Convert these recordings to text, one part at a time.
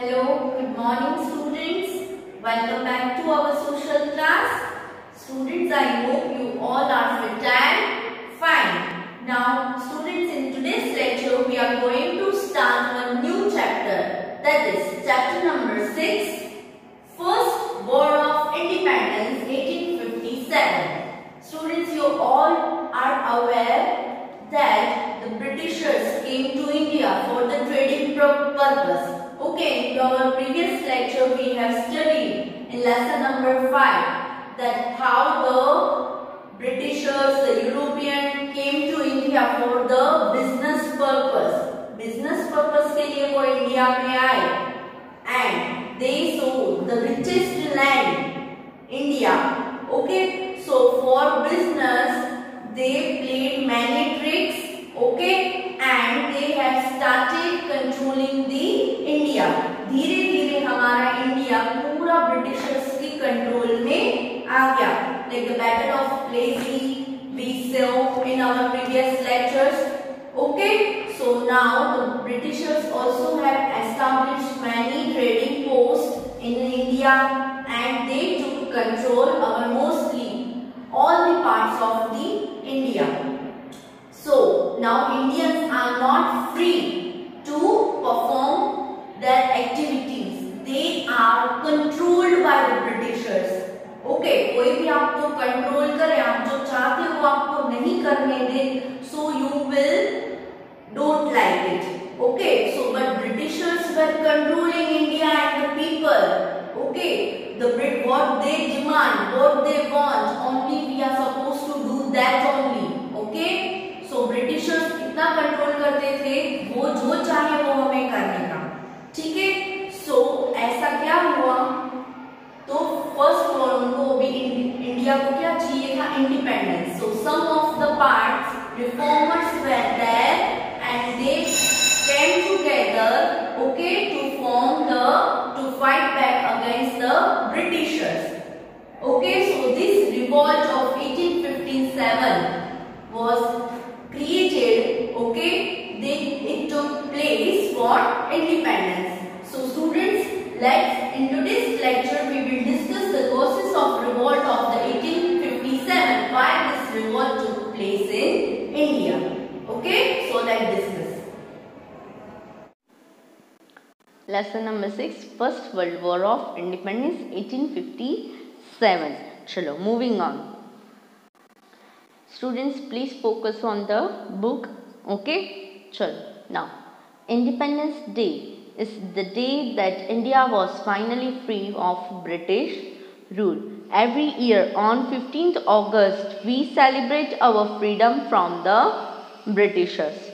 Hello, good morning students. Welcome back to our social class. Students, I hope you all are fit and fine. Now, students, in today's lecture, we are going to start a new chapter. That is chapter number 6, First War of Independence 1857. Students, you all are aware that the Britishers came to India for the trading purpose. Okay, in our previous lecture we have studied in lesson number 5 that how the Britishers, the European came to India for the business purpose. Business purpose के लिए वो India में आए and they saw the richest land, India. Okay, so for business they played many tricks. Okay, and they have started controlling the India. धीरे धीरे हमारा India पूरा Britishers की कंट्रोल में आ गया. Like the Battle of Plassey we saw in our previous lectures. Okay, so now the Britishers also have established many trading posts in India and they took control over mostly all the parts of the India. So now Indians are not free to perform their activities. They are controlled by the Britishers. Okay, कोई भी आपको control करे, आप जो चाहते हो आपको नहीं करने दे, so you will don't like it. Okay, so but Britishers were controlling India and the people. Okay, the Brit what they demand, what they want, only we are supposed to do that only. Okay, so Britishers इतना control करते थे, वो जो चाहे वो हमें करने का. ठीक है, so ऐसा क्या हुआ? तो फर्स्ट वॉर उनको भी इंडिया को क्या चाहिए था? Independence. So some of the parts reformers were there and they came together, okay, to fight back against the Britishers. Okay, so this revolt of 1857 was created. Okay, it took place for independence. So students, let's in today's lecture we will discuss the causes of revolt of the 1857. Why this revolt took place in India? Okay, so let's discuss. Lesson number 6, First World War of Independence 1857. Chalo, moving on. Students, please focus on the book. Okay, chalo. Now, Independence Day is the day that India was finally free of British rule. Every year on 15th August, we celebrate our freedom from the Britishers.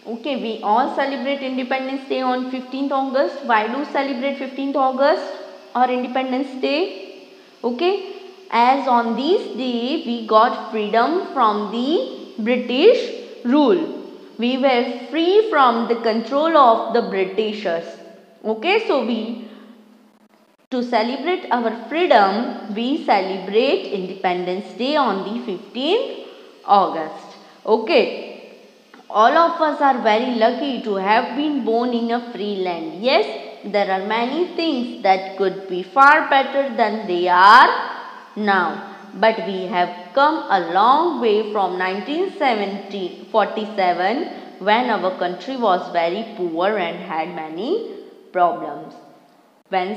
Okay, we all celebrate Independence Day on 15th August. Why do celebrate 15th August or Independence Day? Okay, as on this day we got freedom from the British rule. We were free from the control of the Britishers. Okay, so to celebrate our freedom, we celebrate Independence Day on the 15th August. Okay. All of us are very lucky to have been born in a free land. Yes, there are many things that could be far better than they are now. But we have come a long way from 1947 when our country was very poor and had many problems. When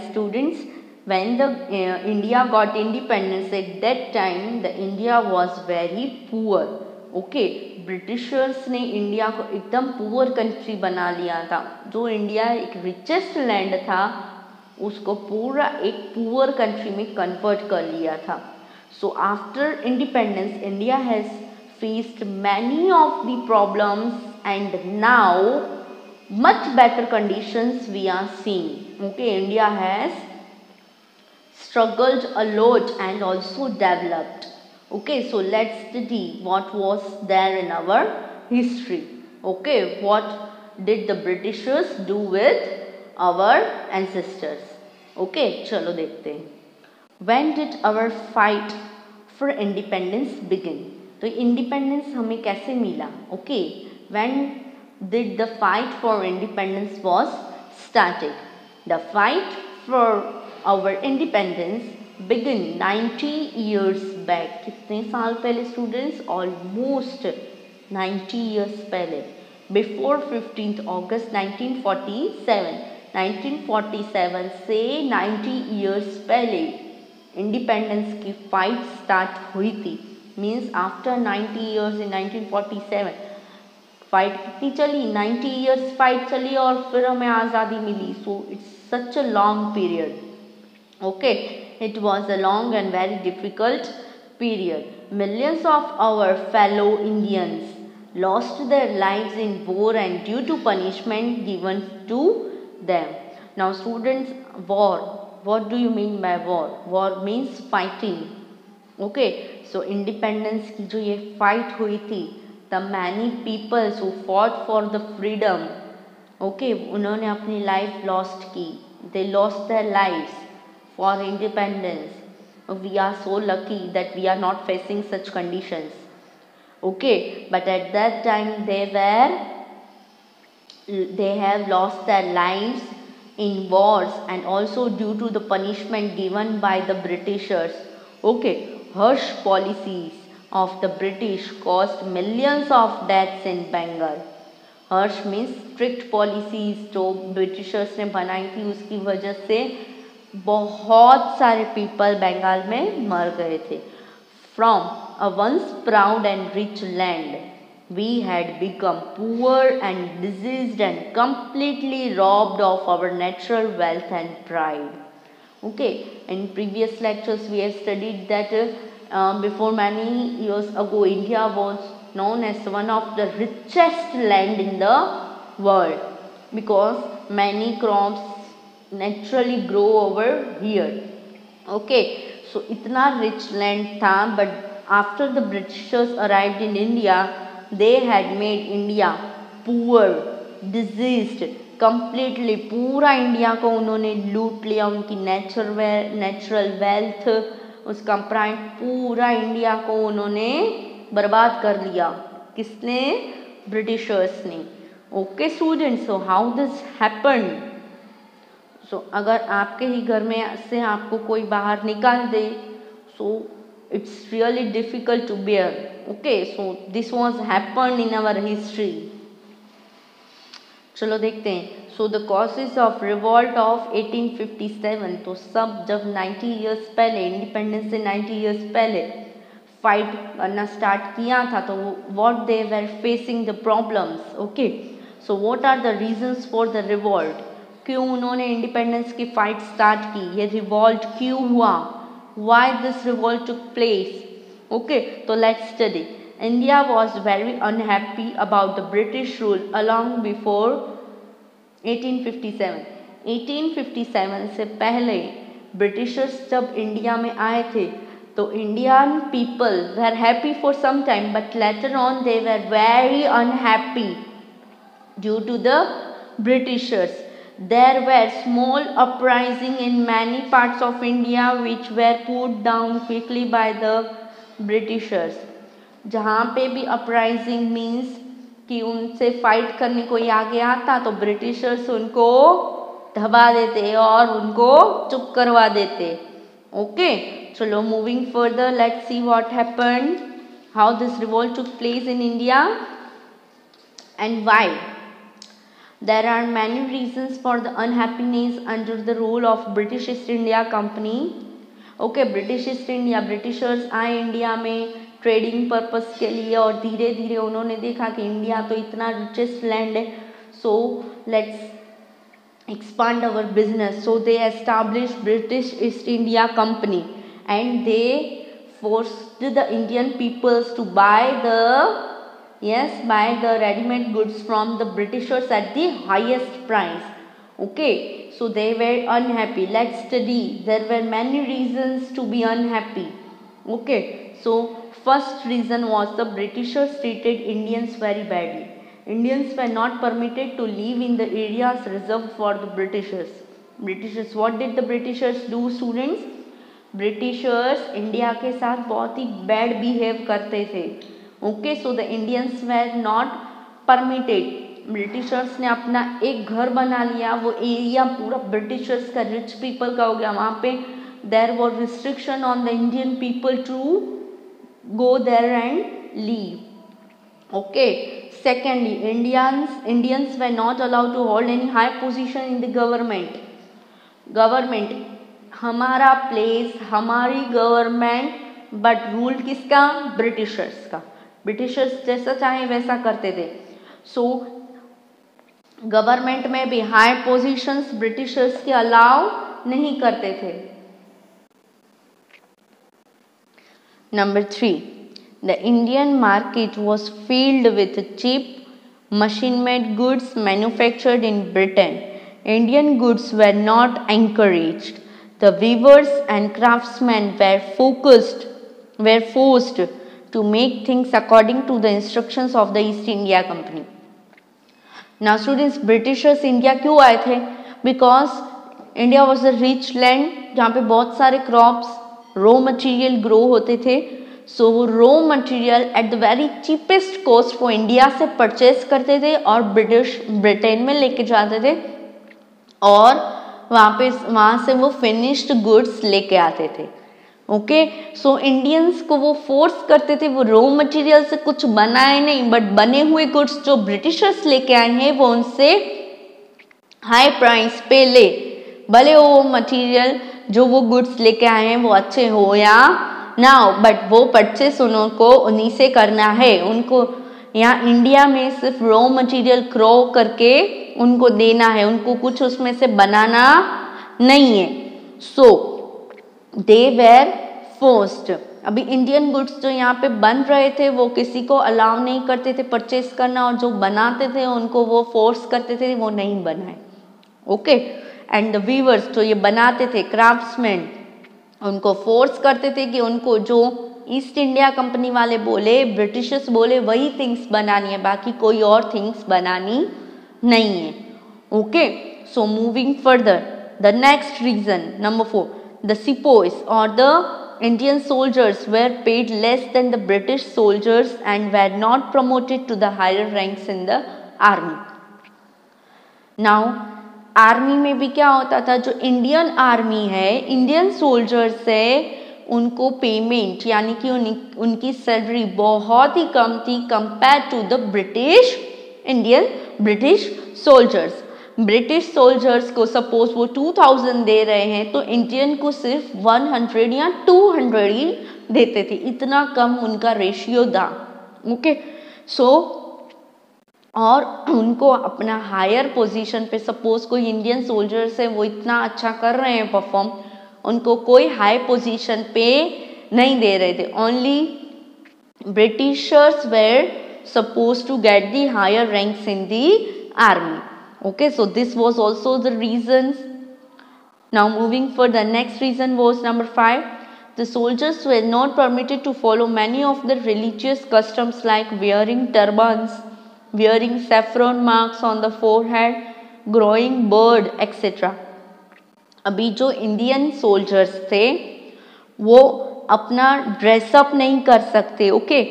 India got independence, at that time the India was very poor. Okay, Britishers ने India को एकदम poor country बना लिया था. जो India एक richest land था उसको पूरा एक पुअर कंट्री में कन्वर्ट कर लिया था. So after independence, India has faced many of the problems and now much better conditions we are seeing. Okay, India has struggled a lot and also developed. Okay, so let's study what was there in our history. Okay, what did the Britishers do with our ancestors? Okay, chalo dekhte hain. When did our fight for independence begin? तो independence हमें कैसे मिला? Okay, when did the fight for independence was started. The fight for our independence began 90 years back. कितने साल पहले students? Almost 90 years पहले, before 15th August 1947. 1947 से 90 years पहले इंडिपेंडेंस की फाइट स्टार्ट हुई थी. Means after 90 years in 1947 fight कितनी चली? 90 years फाइट चली और फिर हमें आज़ादी मिली. So it's such a long period. Okay, it was a long and very difficult period. Millions of our fellow Indians lost their lives in war and due to punishment given to them. Now students, war, what do you mean by war? War means fighting. Okay, so independence की जो ये fight हुई थी, the many people who fought for the freedom, okay, उन्होंने अपनी life lost की. They lost their lives for independence. We are so lucky that we are not facing such conditions. Okay, but at that time they have lost their lives in wars and also due to the punishment given by the Britishers. Okay, harsh policies of the British caused millions of deaths in Bengal. Harsh means strict policies जो Britishers ने बनाई थी, उसकी वजह से बहुत सारे people Bengal में मर गए थे. From a once proud and rich land, we had become poor and diseased and completely robbed of our natural wealth and pride. Okay, in previous lectures we have studied that before many years ago, India was known as one of the richest land in the world because many crops naturally grow over here. Okay, so इतना rich land था, but after the Britishers arrived in India, they had made India poor, diseased, completely. पूरा India को उन्होंने लूट लिया, उनकी natural wealth, उसका pride, पूरा इंडिया को उन्होंने बर्बाद कर लिया. किसने? ब्रिटिशर्स ने. Okay students, so how this happened? सो अगर आपके ही घर में से आपको कोई बाहर निकाल दे, so it's really difficult to bear. Okay, so this was happened in our history. चलो देखते हैं. So the causes of revolt of 1857. तो सब जब 90 इयर्स पहले, इंडिपेंडेंस से 90 इयर्स पहले फाइट करना स्टार्ट किया था, तो what they were facing the problems. Okay, so what are the reasons for the revolt? क्यों उन्होंने इंडिपेंडेंस की फाइट स्टार्ट की? ये रिवॉल्ट क्यों हुआ? Why this revolt took place? Okay, so let's study. India was very unhappy about the British rule along before 1857. 1857 से पहले Britishers जब इंडिया में आए थे, तो Indian people were happy for some time, but later on they were very unhappy due to the Britishers. There were small uprising in many parts of India which were put down quickly by the Britishers. जहाँ पे भी uprising means कि उनसे fight करने कोई आगे आता, तो ब्रिटिशर्स उनको दबा देते और उनको चुप करवा देते. ओके, चलो moving further, let's see what happened, how this revolt took place in India and why. There are many reasons for the unhappiness under the rule of British East India Company. Okay, British East India, Britishers आए India में trading purpose के लिए और धीरे धीरे उन्होंने देखा कि इंडिया तो इतना रिचेस्ट लैंड है, so let's expand our business. So they established British East India Company and they forced the Indian peoples to buy the ready-made goods from the Britishers at the highest price. Okay, so they were unhappy. Let's study. There were many reasons to be unhappy. Okay, so first reason was the Britishers treated Indians very badly. Indians were not permitted to live in the areas reserved for the Britishers. What did the Britishers do, students? Britishers India के साथ बहुत ही bad behave करते थे. Okay, so the Indians were not permitted Britishers ने अपना एक घर बना लिया, वो एरिया पूरा ब्रिटिशर्स का, रिच पीपल का हो गया। वहाँ पे there was restriction on the Indian people to go there and leave. Okay, secondly Indians were not allowed to hold any high position in the government, हमारा प्लेस, हमारी government, but rule किसका? Britishers का। Britishers जैसा चाहे वैसा करते थे। So government में भी हाई पोजीशंस ब्रिटिशर्स के अलाउ नहीं करते थे। Number 3, the Indian market was filled with cheap machine made goods manufactured in Britain. Indian goods were not encouraged. The weavers and craftsmen were forced to make things according to the instructions of the East India Company. Now students, Britishers India क्यों आए थे? Because India was a rich land जहाँ पे बहुत सारे crops, raw material grow होते थे। सो वो raw material at the very cheapest cost वो इंडिया से परचेज करते थे और ब्रिटेन में लेके जाते थे और वहाँ से वो फिनिश्ड गुड्स लेके आते थे। ओके, सो इंडियंस को वो फोर्स करते थे वो रॉ मटेरियल से कुछ बनाए नहीं, बट बने हुए गुड्स जो ब्रिटिशर्स लेके आए हैं वो उनसे हाई प्राइस पे ले, भले वो मटेरियल जो वो गुड्स लेके आए हैं वो अच्छे हो या ना हो, बट वो परचेस उनको उन्हीं से करना है। उनको यहाँ इंडिया में सिर्फ रॉ मटेरियल क्रॉ करके उनको देना है, उनको कुछ उसमें से बनाना नहीं है। सो दे वेर फोर्स्ड। अभी इंडियन गुड्स जो यहाँ पे बन रहे थे वो किसी को अलाउ नहीं करते थे परचेस करना, और जो बनाते थे उनको वो फोर्स करते थे वो नहीं बनाए। ओके, एंड द वीवर्स जो ये बनाते थे, क्राफ्ट्समैन, उनको फोर्स करते थे कि उनको जो ईस्ट इंडिया कंपनी वाले बोले, ब्रिटिशर्स बोले, वही थिंग्स बनानी है, बाकी कोई और थिंग्स बनानी नहीं है। Okay, so moving further, the next reason number 4, the sepoys और the Indian soldiers were paid less than the British soldiers and were not promoted to the higher ranks in the army. Now army में भी क्या होता था, जो Indian army है, Indian soldiers है, उनको पेमेंट यानी कि उनकी सैलरी बहुत ही कम थी compare to the British soldiers. British soldiers को सपोज वो 2000 दे रहे हैं तो इंडियन को सिर्फ 100 या 200 ही देते थे, इतना कम उनका रेशियो था। ओके, सो और उनको अपना हायर पोजीशन पे, सपोज कोई इंडियन सोल्जर्स है वो इतना अच्छा कर रहे हैं परफॉर्म, उनको कोई हाई पोजीशन पे नहीं दे रहे थे। Only Britishers were suppose to get the higher ranks in the army. Okay, so this was also the reasons. Now moving for the next reason was number 5, the soldiers were not permitted to follow many of the religious customs like wearing turbans, wearing saffron marks on the forehead, growing beard, etc. अभी जो Indian soldiers थे वो अपना dress up नहीं कर सकते। Okay,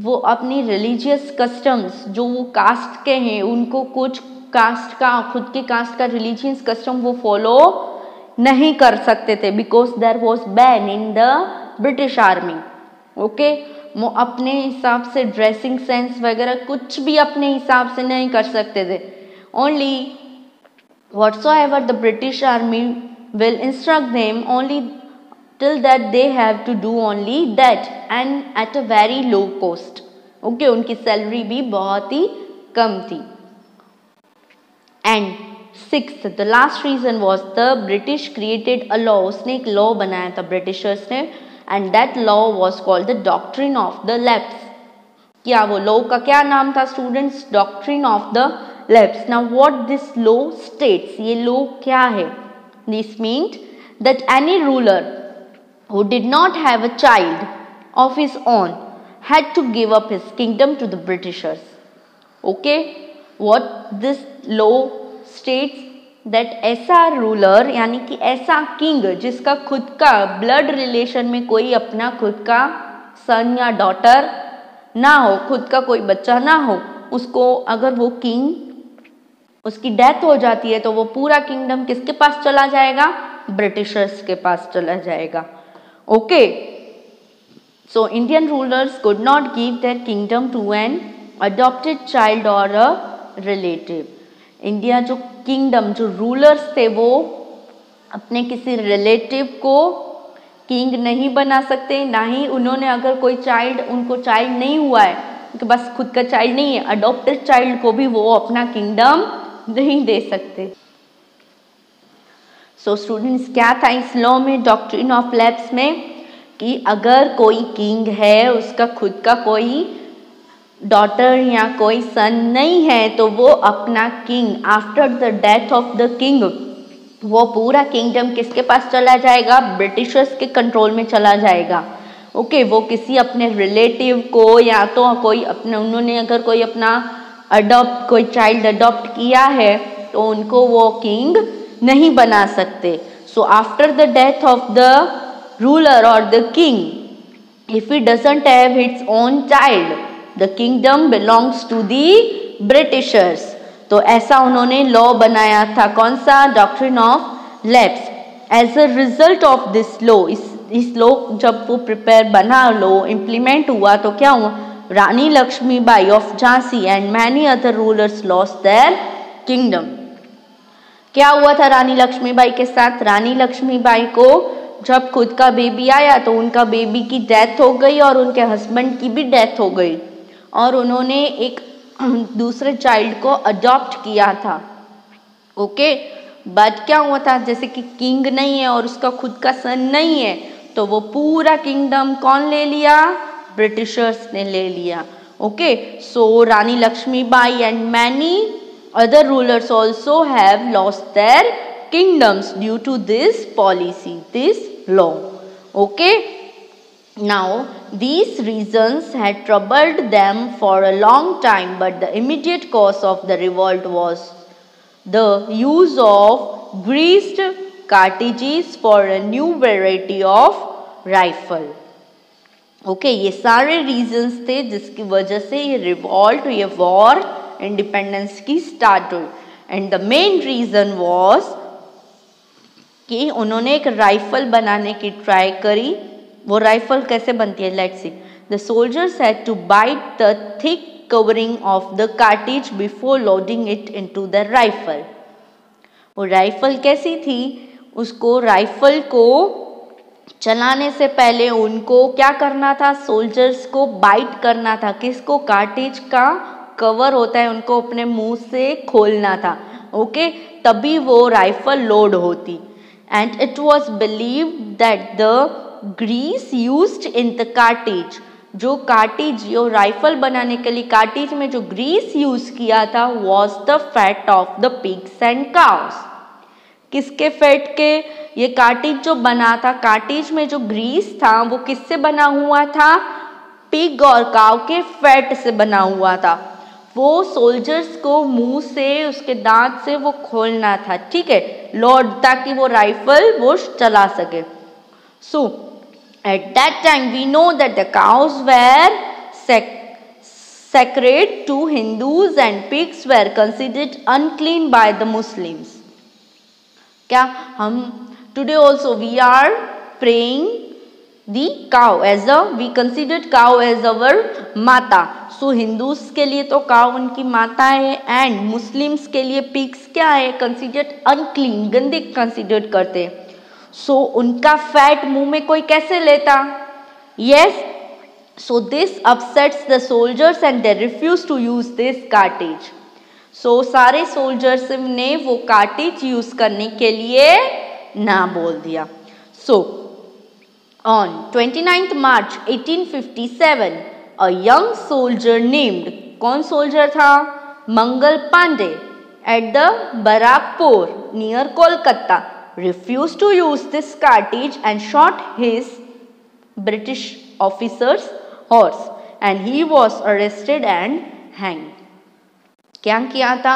वो अपनी रिलीजियस कस्टम्स जो वो कास्ट के हैं, उनको कुछ कास्ट का, खुद के कास्ट का रिलीजियस कस्टम वो फॉलो नहीं कर सकते थे, because there was ban in the British army. Okay, वो अपने हिसाब से ड्रेसिंग सेंस वगैरह कुछ भी अपने हिसाब से नहीं कर सकते थे। Only whatsoever the British army will instruct them, only till that they have to do only that and at a very low cost. Okay, उनकी सैलरी भी बहुत ही कम थी। And 6th, the last reason was the British created a law. उसने एक law बनाया था ब्रिटिशर्स ने, and that law was called the doctrine of the lapse. क्या वो लॉ का क्या नाम था students? Doctrine of the lapse. Now what this law states, ये लॉ क्या है? This means that any ruler who did not have a child of his own had to give up his kingdom to the Britishers. Okay, what this law states that ऐसा ruler यानी कि ऐसा king जिसका खुद का blood relation में कोई अपना खुद का सन या डॉटर ना हो, खुद का कोई बच्चा ना हो, उसको अगर वो किंग उसकी डेथ हो जाती है तो वो पूरा किंगडम किसके पास चला जाएगा? ब्रिटिशर्स के पास चला जाएगा। Okay, so Indian rulers could not give their kingdom to an adopted child और अ रिलेटिव। इंडिया जो किंगडम, जो रूलर्स थे, वो अपने किसी रिलेटिव को किंग नहीं बना सकते, ना ही उन्होंने अगर कोई चाइल्ड, उनको चाइल्ड नहीं हुआ है, उनके पास खुद का चाइल्ड नहीं है, अडॉप्टेड चाइल्ड को भी वो अपना किंगडम नहीं दे सकते। सो स्टूडेंट्स, क्या था इस लॉ में, डॉक्ट्रिन ऑफ लैप्स में, कि अगर कोई किंग है, उसका खुद का कोई डॉटर या कोई सन नहीं है, तो वो अपना king after the death of the king, वो पूरा किंगडम किसके पास चला जाएगा? ब्रिटिशर्स के कंट्रोल में चला जाएगा। ओके, वो किसी अपने रिलेटिव को, या तो कोई अपने, उन्होंने अगर कोई अपना कोई चाइल्ड अडॉप्ट किया है, तो उनको वो किंग नहीं बना सकते। So after the death of the ruler और the king, if he doesn't have its own child, the kingdom belongs to the Britishers. तो ऐसा उन्होंने लॉ बनाया था, कौन सा? Doctrine of lapse. As a result of this law, इस law जब वो प्रिपेयर बना, लॉ इम्प्लीमेंट हुआ, तो क्या हुआ? Rani Lakshmibai of Jhansi and many other rulers lost their kingdom. क्या हुआ था रानी लक्ष्मीबाई के साथ? रानी लक्ष्मीबाई को जब खुद का बेबी आया तो उनका बेबी की डेथ हो गई और उनके हस्बैंड की भी डेथ हो गई, और उन्होंने एक दूसरे चाइल्ड को अडॉप्ट किया था। ओके, बट क्या हुआ था, जैसे कि किंग नहीं है और उसका खुद का सन नहीं है, तो वो पूरा किंगडम कौन ले लिया? ब्रिटिशर्स ने ले लिया। Okay, so Rani Lakshmibai and many other rulers also have lost their kingdoms due to this policy, this law. Okay, now these reasons had troubled them for a long time, but the immediate cause of the revolt was the use of greased cartridges for a new variety of rifle. Okay, ये सारे reasons थे जिसकी वजह से ये revolt, ये war independence की start हुई। And the main reason was कि उन्होंने एक राइफल बनाने की ट्राई करी। वो राइफल कैसे बनती है, let's see. The soldiers had to bite the thick covering of the cartridge before loading it into the rifle. वो राइफल कैसी थी, उसको राइफल को चलाने से पहले उनको क्या करना था? सोल्जर्स को बाइट करना था। किसको? कार्टिज का कवर होता है, उनको अपने मुंह से खोलना था। ओके, तभी वो राइफल लोड होती। And it was believed that the grease used in the cartridge, जो कार्टिज, जो राइफल बनाने के लिए कार्टिज में जो ग्रीस यूज किया था, was the fat of the pigs and cows. किसके फैट के? ये कार्टिज जो बना था, कार्टिज में जो ग्रीस था वो किससे बना हुआ था? पिग और काव के फैट से बना हुआ था। वो सोल्जर्स को मुंह से, उसके दांत से वो खोलना था, ठीक है, लोड, ताकि वो राइफल वो चला सके। So at that time we know that the cows were sacred to Hindus and pigs were considered unclean by the Muslims. क्या हम today also we are praying the cow as a, we considered cow as our माता. So Hindus के लिए तो cow उनकी माता है, and Muslims के लिए pigs क्या है? considered unclean, गंदे considered करते हैं. So उनका fat मुंह में कोई कैसे लेता? Yes. So this upsets the soldiers and they refuse to use this cartridge. So सारे सोल्जर्स ने वो कार्टिज यूज करने के लिए ना बोल दिया। So on 29th March 1857 a young soldier named, कौन सोल्जर था? Mangal Pandey, at the Barakpur near Kolkata refused to use this cartridge and shot his British officer's horse and he was arrested and hanged. क्या किया था?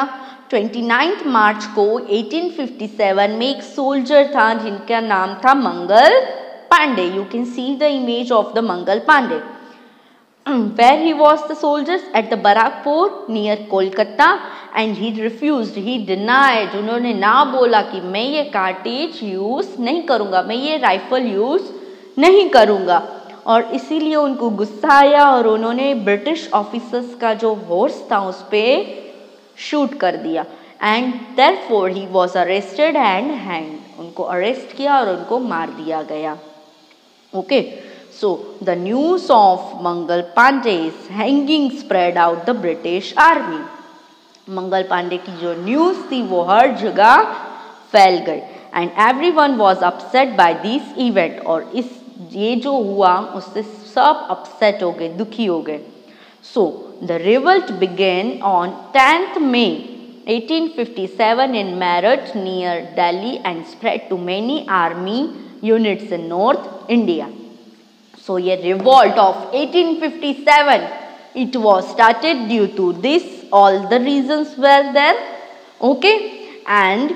29 मार्च को 1857 में एक soldier था जिनका नाम था Mangal Pandey. You can see the image of the Mangal Pandey. Where he was the soldiers? At the Barakpur near Kolkata, and he refused, he denied, उन्होंने ना बोला कि मैं ये कार्टेज यूज़ नहीं करूँगा, मैं ये राइफल यूज़ नहीं करूँगा। और इसीलिए उनको गुस्सा आया और उन्होंने ब्रिटिश ऑफिसर्स का जो हॉर्स था उस पर शूट कर दिया। And therefore he was arrested and hanged, उनको अरेस्ट किया और उनको मार दिया गया। Okay, so the news of Mangal Pandey's hanging spread out the British army. Mangal Pandey की जो न्यूज़ थी वो हर जगह फैल गई and everyone was upset by this event, और ये जो हुआ उससे सब अपसेट हो गए, दुखी हो गए। So the revolt began on 10th May 1857 in Meerut near Delhi and spread to many army units in North India. So ये revolt of 1857, it was started due to this, all the reasons were there, okay, and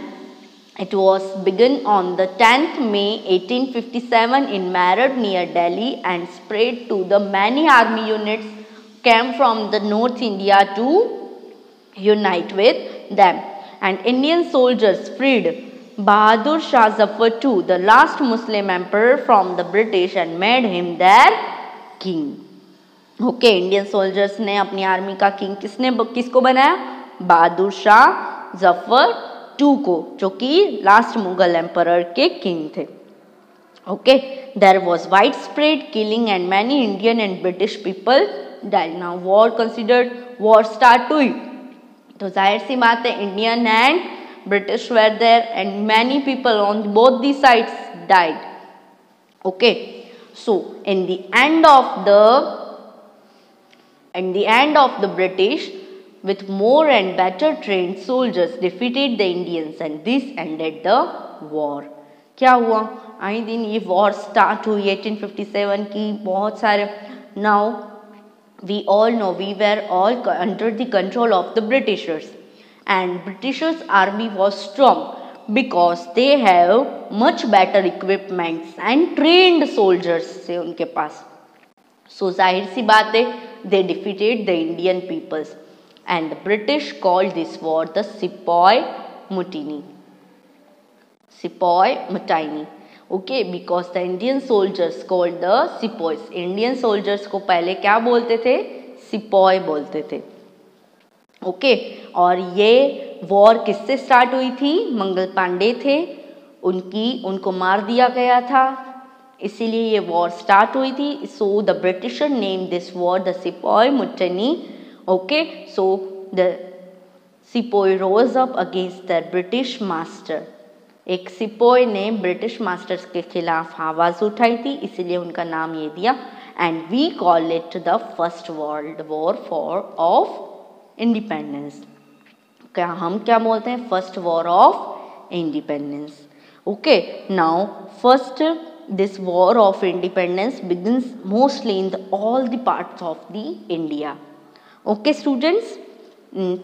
it was begun on the 10th May 1857 in Meerut near Delhi and spread to the many army units came from the North India to unite with them, and Indian soldiers freed Bahadur Shah Zafar II, the last Muslim emperor from the British, and made him their king. Okay, Indian soldiers ने अपनी army का king किसको बनाया? Bahadur Shah Zafar II को, जो कि last Mughal emperor के king थे। Okay, there was widespread killing and many Indian and British people died. Now war considered, war start हुई तो जाहिर सी बात है Indian and British were there and many people on both the sides died. Okay, so in the end of the British with more and better trained soldiers defeated the Indians and this ended the war. क्या हुआ? आई दिन ये war start हुई 1857 की, बहुत सारे। Now we all know we were all under the control of the Britishers, and Britishers army was strong because they have much better equipments and trained soldiers से उनके पास। So जाहिर सी बात है they defeated the Indian peoples and the British called this war the Sepoy Mutiny. Sepoy Mutiny. Okay, because the Indian soldiers called the Sepoys. Indian soldiers को पहले क्या बोलते थे? सिपॉय बोलते थे। ओके, और ये वॉर किससे स्टार्ट हुई थी? मंगल पांडे थे, उनको मार दिया गया था, इसीलिए ये वॉर स्टार्ट हुई थी। So the Britisher name this war the sepoy mutiny. Okay, so the sepoy rose up against the British master. एक सिपॉय ने ब्रिटिश मास्टर्स के खिलाफ आवाज़ उठाई थी, इसीलिए उनका नाम ये दिया। And we call it the first world war of independence. क्या हम क्या बोलते हैं? First war of independence. Okay, now first this war of independence begins mostly in all the parts of the India. Okay students,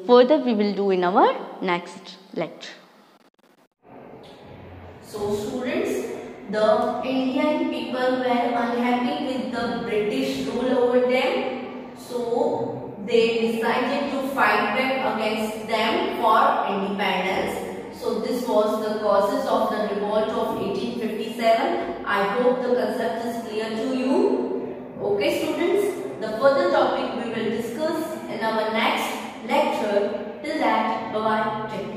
further we will do in our next lecture. So students, the Indian people were unhappy with the British rule over them, so they decided to fight back against them for independence. So this was the causes of the revolt of 1857. I hope the concept is clear to you. Okay students, the further topic we will discuss in our next lecture. Till that, bye bye. Take care.